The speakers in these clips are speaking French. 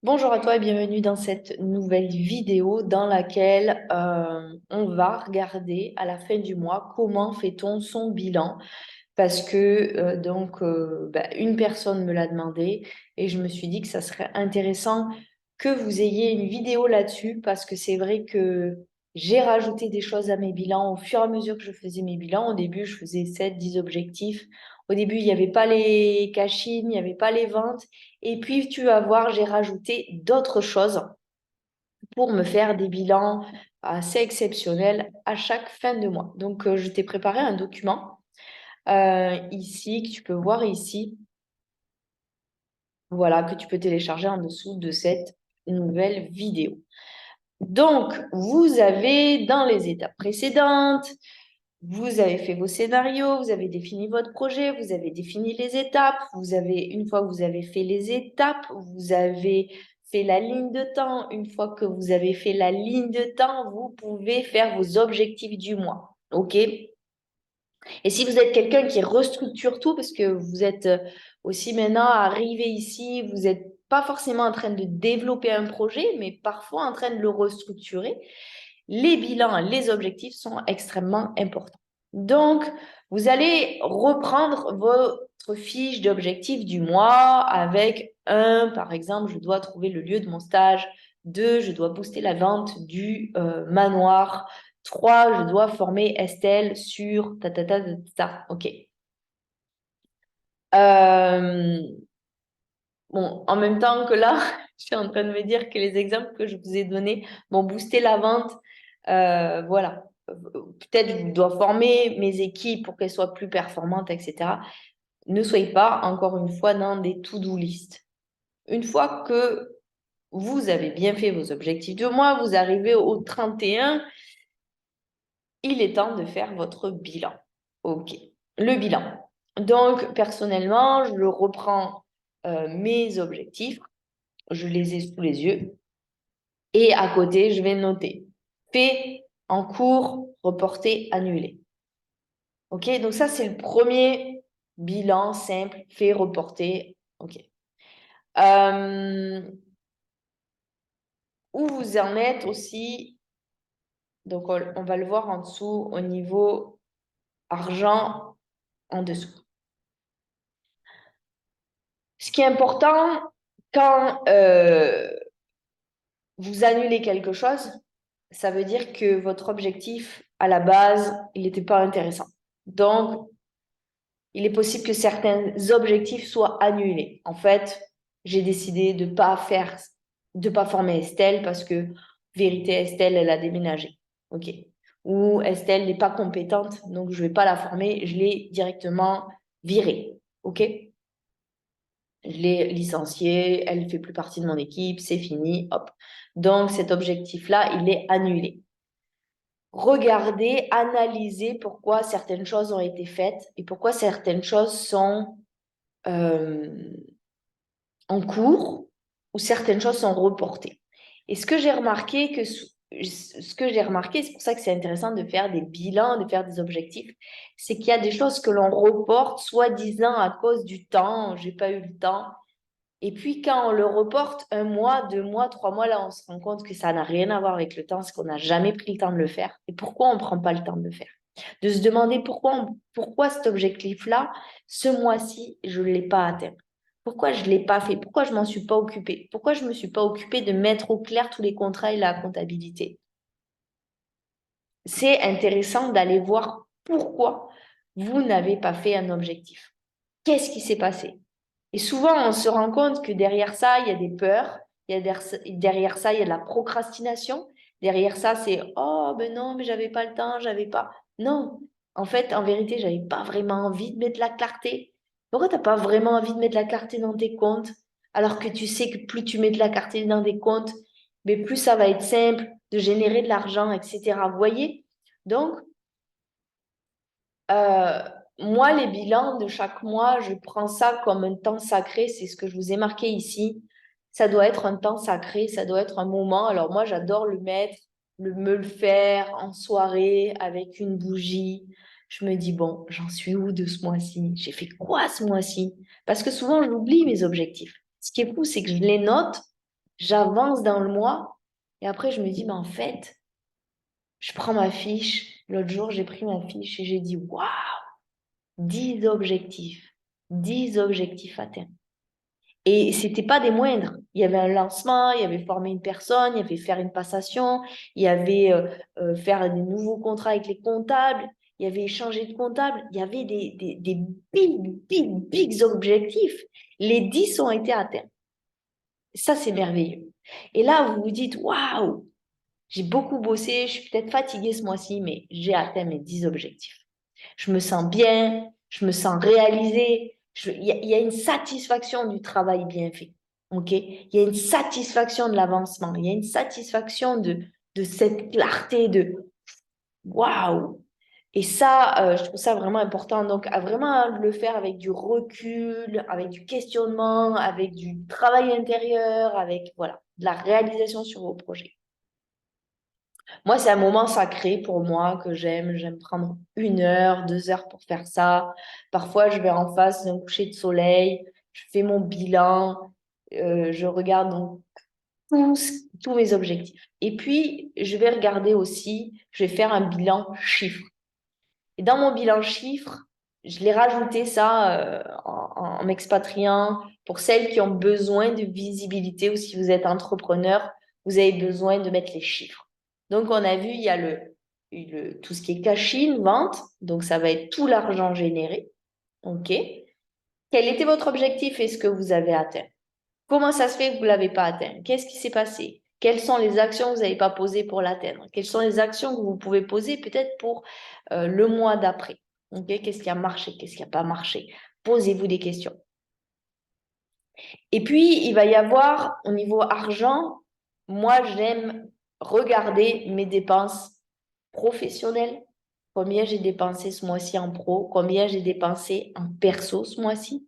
Bonjour à toi et bienvenue dans cette nouvelle vidéo dans laquelle on va regarder à la fin du mois comment fait-on son bilan parce que une personne me l'a demandé et je me suis dit que ça serait intéressant que vous ayez une vidéo là-dessus parce que c'est vrai que j'ai rajouté des choses à mes bilans au fur et à mesure que je faisais mes bilans. Au début, je faisais 7, 10 objectifs. Au début, il n'y avait pas les cash-in, il n'y avait pas les ventes. Et puis, tu vas voir, j'ai rajouté d'autres choses pour me faire des bilans assez exceptionnels à chaque fin de mois. Donc, je t'ai préparé un document ici, que tu peux voir ici, voilà, que tu peux télécharger en dessous de cette nouvelle vidéo. Donc, vous avez dans les étapes précédentes, vous avez fait vos scénarios, vous avez défini votre projet, vous avez défini les étapes, une fois que vous avez fait les étapes, vous avez fait la ligne de temps. Une fois que vous avez fait la ligne de temps, vous pouvez faire vos objectifs du mois. OK? Et si vous êtes quelqu'un qui restructure tout, parce que vous êtes aussi maintenant arrivé ici, vous n'êtes pas forcément en train de développer un projet, mais parfois en train de le restructurer, les bilans, les objectifs sont extrêmement importants. Donc, vous allez reprendre votre fiche d'objectifs du mois avec par exemple, je dois trouver le lieu de mon stage. 2, je dois booster la vente du manoir. 3, je dois former Estelle sur ta ta ta ta ta. OK. Euh, bon, en même temps que là, je suis en train de me dire que les exemples que je vous ai donnés vont booster la vente. Voilà. Peut-être je dois former mes équipes pour qu'elles soient plus performantes, etc. Ne soyez pas, encore une fois, dans des to-do list. Une fois que vous avez bien fait vos objectifs de mois, vous arrivez au 31, il est temps de faire votre bilan. OK. Le bilan. Donc, personnellement, je reprends mes objectifs, je les ai sous les yeux et à côté, je vais noter fait, en cours, reporté, annulé. OK, donc ça, c'est le premier bilan simple, fait, reporté. OK. Euh, où vous en êtes aussi, donc on va le voir en dessous au niveau argent en dessous. Ce qui est important quand vous annulez quelque chose, ça veut dire que votre objectif à la base, il n'était pas intéressant. Donc, il est possible que certains objectifs soient annulés. En fait, j'ai décidé de pas former Estelle parce que, vérité, Estelle, elle a déménagé. OK. Ou Estelle n'est pas compétente, donc je ne vais pas la former, je l'ai directement virée. OK? Je l'ai licenciée, elle ne fait plus partie de mon équipe, c'est fini, hop. Donc cet objectif-là, il est annulé. Regardez, analysez pourquoi certaines choses ont été faites et pourquoi certaines choses sont euh, en cours ou certaines choses sont reportées. Et ce que j'ai remarqué, c'est pour ça que c'est intéressant de faire des bilans, de faire des objectifs, c'est qu'il y a des choses que l'on reporte, soi-disant à cause du temps, j'ai pas eu le temps. Et puis quand on le reporte 1 mois, 2 mois, 3 mois, là, on se rend compte que ça n'a rien à voir avec le temps, c'est qu'on n'a jamais pris le temps de le faire. Et pourquoi on ne prend pas le temps de le faire? De se demander pourquoi cet objectif-là, ce mois-ci, je ne l'ai pas atteint. Pourquoi je ne l'ai pas fait? Pourquoi je ne m'en suis pas occupée? Pourquoi je ne me suis pas occupée de mettre au clair tous les contrats et la comptabilité? C'est intéressant d'aller voir pourquoi vous n'avez pas fait un objectif. Qu'est-ce qui s'est passé? Et souvent, on se rend compte que derrière ça, il y a des peurs, derrière ça, il y a de la procrastination. Derrière ça, c'est oh, ben non, mais j'avais pas le temps, j'avais pas. Non, en fait, en vérité, j'avais pas vraiment envie de mettre la clarté. Pourquoi t'as pas vraiment envie de mettre la clarté dans tes comptes, alors que tu sais que plus tu mets de la clarté dans des comptes, mais plus ça va être simple de générer de l'argent, etc. Vous voyez? Donc, euh, moi, les bilans de chaque mois, je prends ça comme un temps sacré. C'est ce que je vous ai marqué ici. Ça doit être un temps sacré, ça doit être un moment. Alors moi, j'adore me le faire en soirée avec une bougie. Je me dis, bon, j'en suis où de ce mois-ci? J'ai fait quoi ce mois-ci? Parce que souvent, j'oublie mes objectifs. Ce qui est fou, c'est que je les note j'avance dans le mois et après je me dis, mais en fait, je prends ma fiche. L'autre jour, j'ai pris ma fiche et j'ai dit, waouh, 10 objectifs. 10 objectifs atteints. Et c'était pas des moindres. Il y avait un lancement, il y avait former une personne, il y avait faire une passation, il y avait faire des nouveaux contrats avec les comptables, il y avait échanger de comptables, il y avait des big objectifs. Les 10 ont été atteints. Ça, c'est merveilleux. Et là, vous vous dites, waouh, j'ai beaucoup bossé, je suis peut-être fatiguée ce mois-ci, mais j'ai atteint mes 10 objectifs. Je me sens bien, je me sens réalisée. Il y a une satisfaction du travail bien fait. OK? Il y a une satisfaction de l'avancement. Il y a une satisfaction de cette clarté de waouh! Et ça, je trouve ça vraiment important. Donc, à vraiment le faire avec du recul, avec du questionnement, avec du travail intérieur, avec voilà, de la réalisation sur vos projets. Moi, c'est un moment sacré pour moi que j'aime. J'aime prendre 1 heure, 2 heures pour faire ça. Parfois, je vais en face d'un coucher de soleil, je fais mon bilan, je regarde donc tous mes objectifs. Et puis, je vais regarder aussi, je vais faire un bilan chiffre. Et dans mon bilan chiffre, je l'ai rajouté ça en m'expatriant pour celles qui ont besoin de visibilité ou si vous êtes entrepreneur, vous avez besoin de mettre les chiffres. Donc, on a vu, il y a tout ce qui est cash-in, vente. Donc, ça va être tout l'argent généré. OK. Quel était votre objectif et ce que vous avez atteint? Comment ça se fait que vous ne l'avez pas atteint? Qu'est-ce qui s'est passé? Quelles sont les actions que vous n'avez pas posées pour l'atteindre? Quelles sont les actions que vous pouvez poser peut-être pour le mois d'après? Okay? Qu'est-ce qui a marché? Qu'est-ce qui n'a pas marché? Posez-vous des questions. Et puis, il va y avoir, au niveau argent, moi, j'aime regarder mes dépenses professionnelles. Combien j'ai dépensé ce mois-ci en pro? Combien j'ai dépensé en perso ce mois-ci?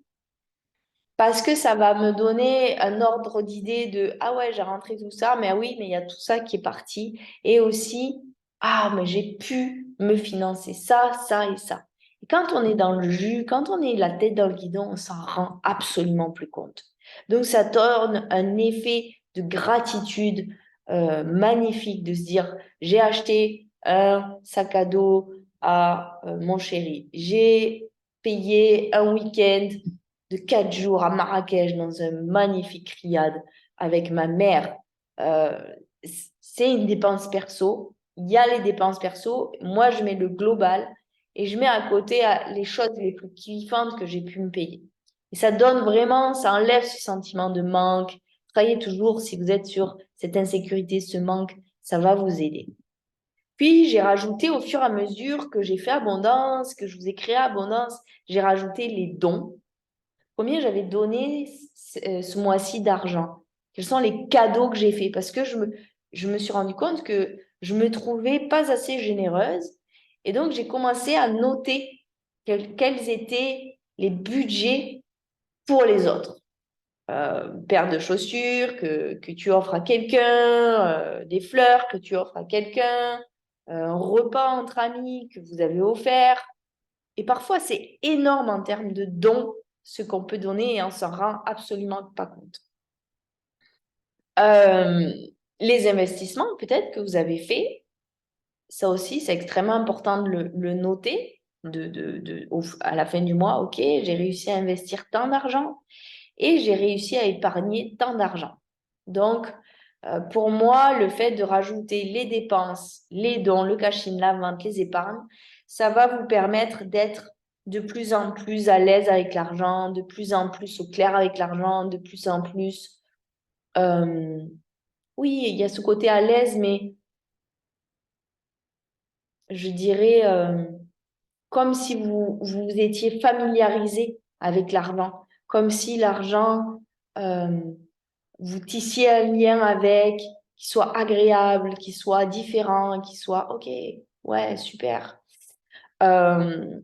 Parce que ça va me donner un ordre d'idée de ah ouais, j'ai rentré tout ça, mais oui, mais il y a tout ça qui est parti. Et aussi, ah, mais j'ai pu me financer ça, ça et ça. Et quand on est dans le jus, quand on est la tête dans le guidon, on s'en rend absolument plus compte. Donc, ça donne un effet de gratitude magnifique de se dire j'ai acheté un sac à dos à mon chéri, j'ai payé un week-end de 4 jours à Marrakech dans un magnifique riad avec ma mère. Euh, c'est une dépense perso. Il y a les dépenses perso. Moi, je mets le global et je mets à côté les choses les plus kiffantes que j'ai pu me payer. Et ça donne vraiment, ça enlève ce sentiment de manque. Travaillez toujours, si vous êtes sur cette insécurité, ce manque, ça va vous aider. Puis, j'ai rajouté au fur et à mesure que j'ai fait abondance, que je vous ai créé abondance, j'ai rajouté les dons. Combien j'avais donné ce mois-ci d'argent? Quels sont les cadeaux que j'ai faits? Parce que je me suis rendu compte que je me trouvais pas assez généreuse. Et donc, j'ai commencé à noter quels étaient les budgets pour les autres. Paire de chaussures que tu offres à quelqu'un, des fleurs que tu offres à quelqu'un, un repas entre amis que vous avez offert. Et parfois, c'est énorme en termes de dons, ce qu'on peut donner et on s'en rend absolument pas compte. Euh, les investissements, peut-être, que vous avez fait, ça aussi, c'est extrêmement important de le noter. À la fin du mois, OK, j'ai réussi à investir tant d'argent et j'ai réussi à épargner tant d'argent. Donc, pour moi, le fait de rajouter les dépenses, les dons, le cash-in, la vente, les épargnes, ça va vous permettre d'être de plus en plus à l'aise avec l'argent, de plus en plus au clair avec l'argent, de plus en plus... oui, il y a ce côté à l'aise, mais je dirais comme si vous étiez familiarisé avec l'argent, comme si l'argent, euh, vous tissiez un lien avec, qui soit agréable, qui soit différent, qui soit OK, ouais, super. Euh,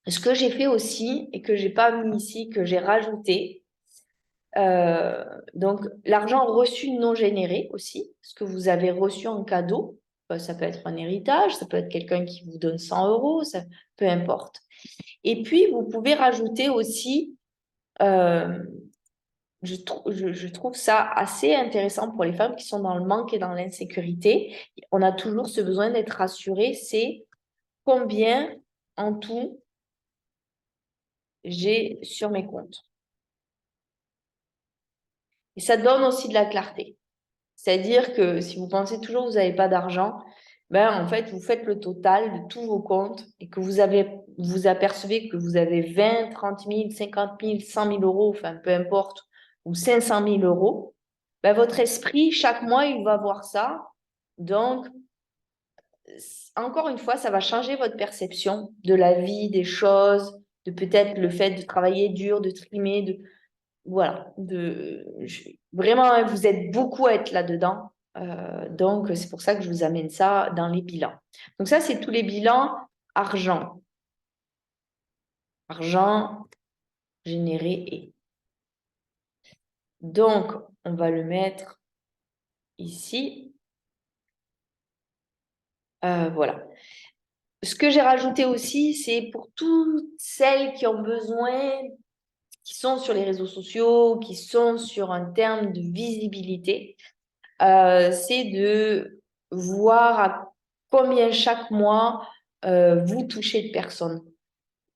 Ce que j'ai fait aussi et que j'ai pas mis ici, que j'ai rajouté, donc l'argent reçu non généré aussi, ce que vous avez reçu en cadeau, ça peut être un héritage, ça peut être quelqu'un qui vous donne 100 euros, ça, peu importe. Et puis, vous pouvez rajouter aussi je trouve ça assez intéressant pour les femmes qui sont dans le manque et dans l'insécurité. On a toujours ce besoin d'être rassuré, c'est combien en tout j'ai sur mes comptes. Et ça donne aussi de la clarté. C'est-à-dire que si vous pensez toujours que vous n'avez pas d'argent, ben, en fait, vous faites le total de tous vos comptes et que vous apercevez que vous avez 20, 30 000, 50 000, 100 000 euros, enfin, peu importe, ou 500 000 euros, ben, votre esprit, chaque mois, il va voir ça. Donc, encore une fois, ça va changer votre perception de la vie, des choses, de peut-être le fait de travailler dur, de trimer, voilà, vraiment, hein, vous êtes beaucoup à être là-dedans. Donc, c'est pour ça que je vous amène ça dans les bilans. Donc, ça, c'est tous les bilans argent. Argent généré et. Donc, on va le mettre ici. Voilà. Ce que j'ai rajouté aussi, c'est pour toutes celles qui ont besoin, qui sont sur les réseaux sociaux, qui sont sur un terme de visibilité. C'est de voir à combien chaque mois vous touchez de personnes,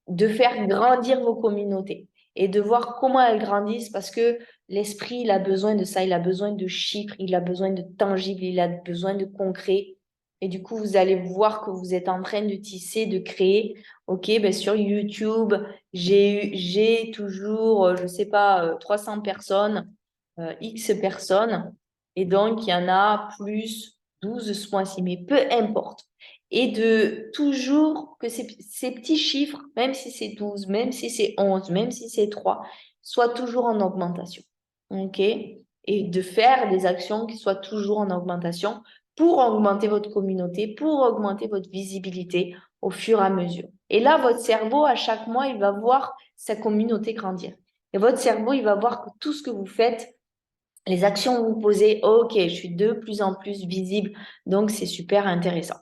de faire grandir vos communautés et de voir comment elles grandissent parce que l'esprit, il a besoin de ça, il a besoin de chiffres, il a besoin de tangibles, il a besoin de concret. Et du coup, vous allez voir que vous êtes en train de tisser, de créer. OK, ben sur YouTube, j'ai toujours, je sais pas, 300 personnes, X personnes. Et donc, il y en a plus 12 ce mois-ci, mais peu importe. Et de toujours que ces petits chiffres, même si c'est 12, même si c'est 11, même si c'est 3, soient toujours en augmentation. OK? Et de faire des actions qui soient toujours en augmentation pour augmenter votre communauté, pour augmenter votre visibilité au fur et à mesure. Et là, votre cerveau, à chaque mois, il va voir sa communauté grandir. Et votre cerveau, il va voir que tout ce que vous faites, les actions que vous posez, OK, je suis de plus en plus visible, donc c'est super intéressant.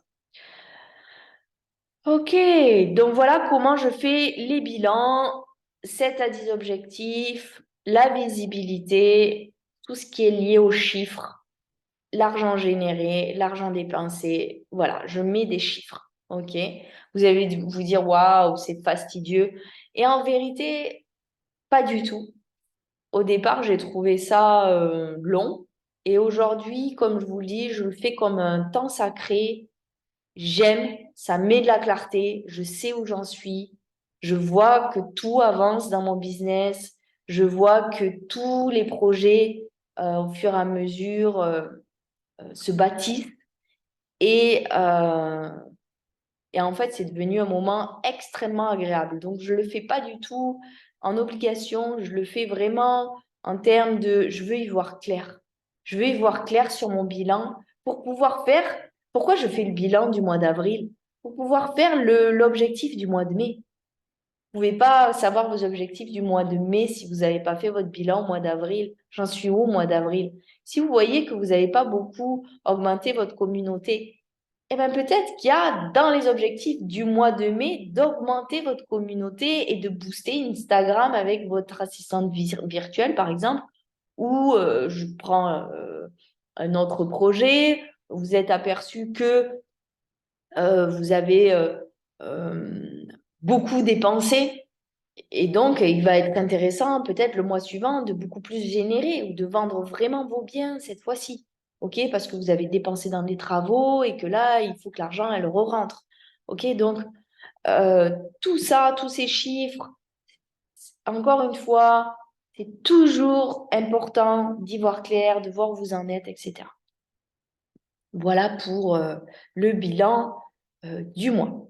OK, donc voilà comment je fais les bilans, 7 à 10 objectifs, la visibilité, tout ce qui est lié aux chiffres, l'argent généré, l'argent dépensé. Voilà, je mets des chiffres. OK, vous allez vous dire, waouh, c'est fastidieux. Et en vérité, pas du tout. Au départ, j'ai trouvé ça long. Et aujourd'hui, comme je vous le dis, je le fais comme un temps sacré. J'aime, ça met de la clarté, je sais où j'en suis, je vois que tout avance dans mon business, je vois que tous les projets, au fur et à mesure, se bâtissent. Et, euh, et en fait, c'est devenu un moment extrêmement agréable. Donc, je ne le fais pas du tout en obligation, je le fais vraiment en termes de je veux y voir clair. Je veux y voir clair sur mon bilan pour pouvoir faire. Pourquoi je fais le bilan du mois d'avril? Pour pouvoir faire l'objectif du mois de mai. Vous ne pouvez pas savoir vos objectifs du mois de mai si vous n'avez pas fait votre bilan au mois d'avril. J'en suis où au mois d'avril? Si vous voyez que vous n'avez pas beaucoup augmenté votre communauté, eh bien, peut-être qu'il y a dans les objectifs du mois de mai d'augmenter votre communauté et de booster Instagram avec votre assistante virtuelle, par exemple, ou je prends un autre projet, vous êtes aperçu que vous avez beaucoup dépensé et donc il va être intéressant peut-être le mois suivant de beaucoup plus générer ou de vendre vraiment vos biens cette fois-ci. OK? Parce que vous avez dépensé dans des travaux et que là, il faut que l'argent, elle re-rentre. OK? Donc, tout ça, tous ces chiffres, encore une fois, c'est toujours important d'y voir clair, de voir où vous en êtes, etc. Voilà pour le bilan du mois.